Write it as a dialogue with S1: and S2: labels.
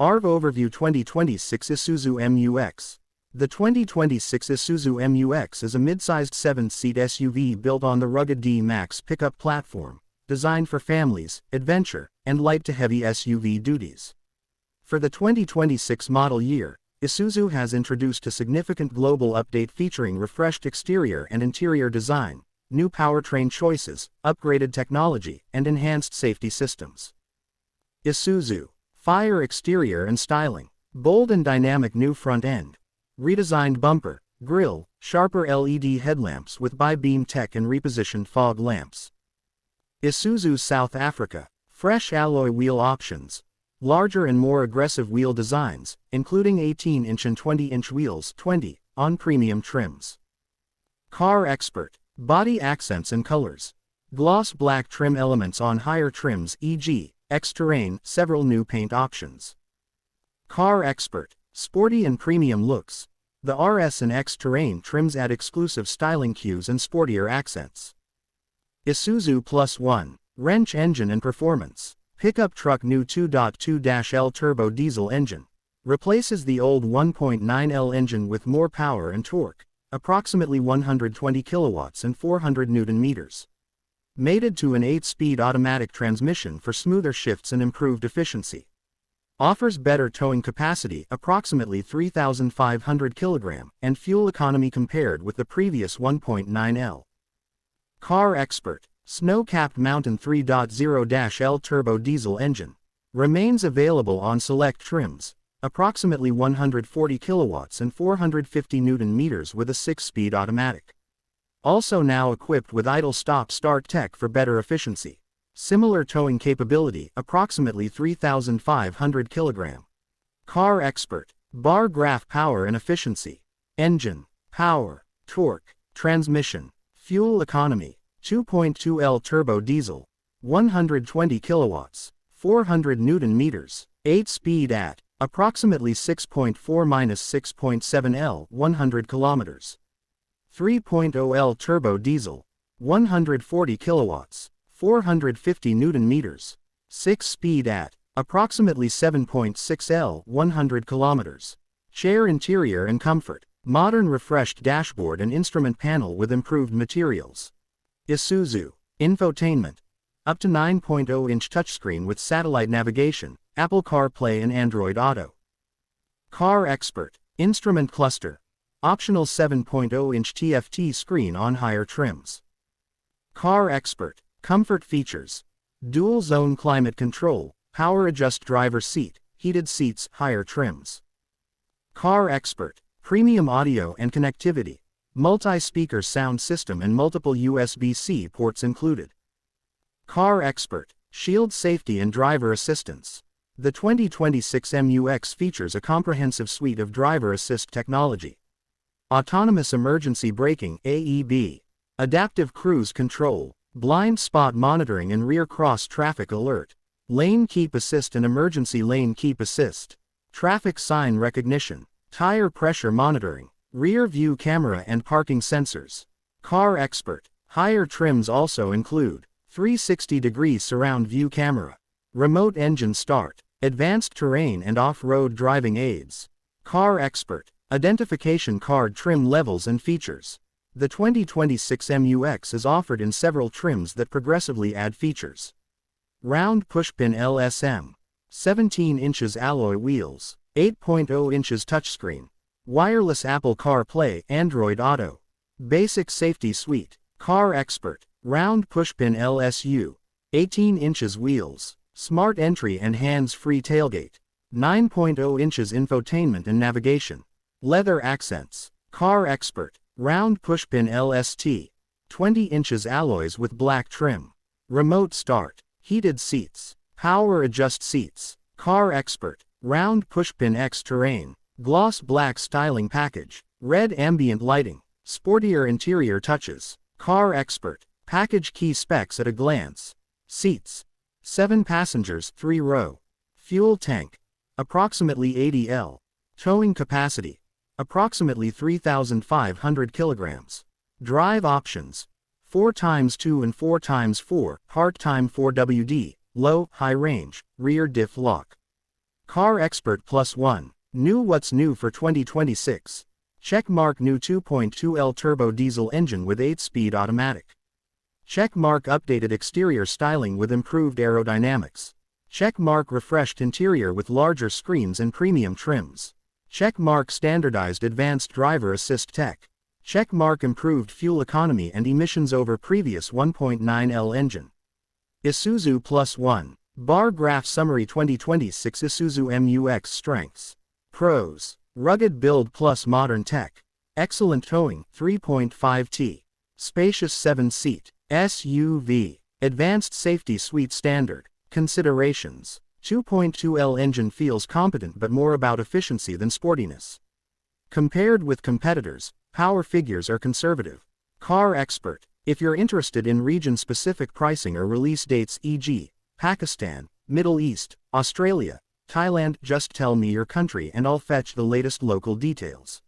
S1: ARV Overview 2026 Isuzu MU-X. The 2026 Isuzu MU-X is a mid-sized 7-seat SUV built on the rugged D-Max pickup platform, designed for families, adventure, and light-to-heavy SUV duties. For the 2026 model year, Isuzu has introduced a significant global update featuring refreshed exterior and interior design, new powertrain choices, upgraded technology, and enhanced safety systems. Isuzu. Fire exterior and styling. Bold and dynamic new front end. Redesigned bumper, grille, sharper LED headlamps with bi-beam tech and repositioned fog lamps. Isuzu South Africa. Fresh alloy wheel options. Larger and more aggressive wheel designs, including 18-inch and 20-inch wheels, on premium trims. CarExpert. Body accents and colors. Gloss black trim elements on higher trims, e.g., X-Terrain, several new paint options. CarExpert. Sporty and premium looks. The RS and X-Terrain trims add exclusive styling cues and sportier accents. Isuzu Plus One. Wrench engine and performance. Pickup truck new 2.2L turbo diesel engine. Replaces the old 1.9L engine with more power and torque, approximately 120 kilowatts and 400 Newton meters. Mated to an 8-speed automatic transmission for smoother shifts and improved efficiency. Offers better towing capacity, approximately 3,500 kg, and fuel economy compared with the previous 1.9L. CarExpert. Snow-capped mountain 3.0L turbo diesel engine. Remains available on select trims, approximately 140 kilowatts and 450 Newton meters with a 6-speed automatic. Also now equipped with idle stop-start tech for better efficiency. Similar towing capability, approximately 3,500 kg. CarExpert. Bar graph power and efficiency. Engine, power, torque, transmission, fuel economy. 2.2L turbo diesel. 120 kilowatts. 400 Newton meters. 8-speed at approximately 6.4-6.7L 100 kilometers. 3.0L turbo diesel. 140 kilowatts. 450 Newton meters. 6-speed at approximately 7.6L 100 kilometers. Chair interior and comfort. Modern refreshed dashboard and instrument panel with improved materials. Isuzu. Infotainment. Up to 9.0-inch touchscreen with satellite navigation, Apple CarPlay and Android Auto. CarExpert. Instrument cluster. Optional 7.0-inch TFT screen on higher trims. CarExpert. Comfort features. Dual zone climate control, power adjust driver seat, heated seats, higher trims. CarExpert. Premium audio and connectivity. Multi-speaker sound system and multiple USB-C ports included. CarExpert. Shield safety and driver assistance. The 2026 MU-X features a comprehensive suite of driver assist technology. Autonomous emergency braking (AEB), adaptive cruise control, blind spot monitoring and rear cross traffic alert, lane keep assist and emergency lane keep assist, traffic sign recognition, tire pressure monitoring, rear view camera and parking sensors. CarExpert. Higher trims also include 360-degree surround view camera, remote engine start, advanced terrain and off-road driving aids. CarExpert. Identification card trim levels and features. The 2026 MU-X is offered in several trims that progressively add features. Round pushpin LSM. 17 inches alloy wheels. 8.0 inches touchscreen. Wireless Apple CarPlay, Android Auto. Basic safety suite. CarExpert. Round pushpin LSU. 18 inches wheels. Smart entry and hands-free tailgate. 9.0 inches infotainment and navigation. Leather accents. CarExpert. Round pushpin LST. 20 inches alloys with black trim. Remote start. Heated seats. Power adjust seats. CarExpert. Round pushpin X-Terrain. Gloss black styling package. Red ambient lighting. Sportier interior touches. CarExpert. Package key specs at a glance. Seats. 7 passengers, 3-row. Fuel tank. Approximately 80L. Towing capacity. Approximately 3,500 kilograms. Drive options. 4x2 and 4x4, part-time 4WD, low, high range, rear diff lock. CarExpert Plus 1. New what's new for 2026. Checkmark new 2.2L turbo diesel engine with 8-speed automatic. Checkmark updated exterior styling with improved aerodynamics. Checkmark refreshed interior with larger screens and premium trims. Checkmark standardized advanced driver assist tech. Checkmark improved fuel economy and emissions over previous 1.9L engine. Isuzu Plus 1. Bar graph summary 2026 Isuzu MU-X strengths. Pros. Rugged build plus modern tech. Excellent towing 3.5T. Spacious 7-seat SUV. Advanced safety suite standard. Considerations. 2.2L engine feels competent but more about efficiency than sportiness. Compared with competitors, power figures are conservative. CarExpert. If you're interested in region-specific pricing or release dates e.g., Pakistan, Middle East, Australia, Thailand, just tell me your country and I'll fetch the latest local details.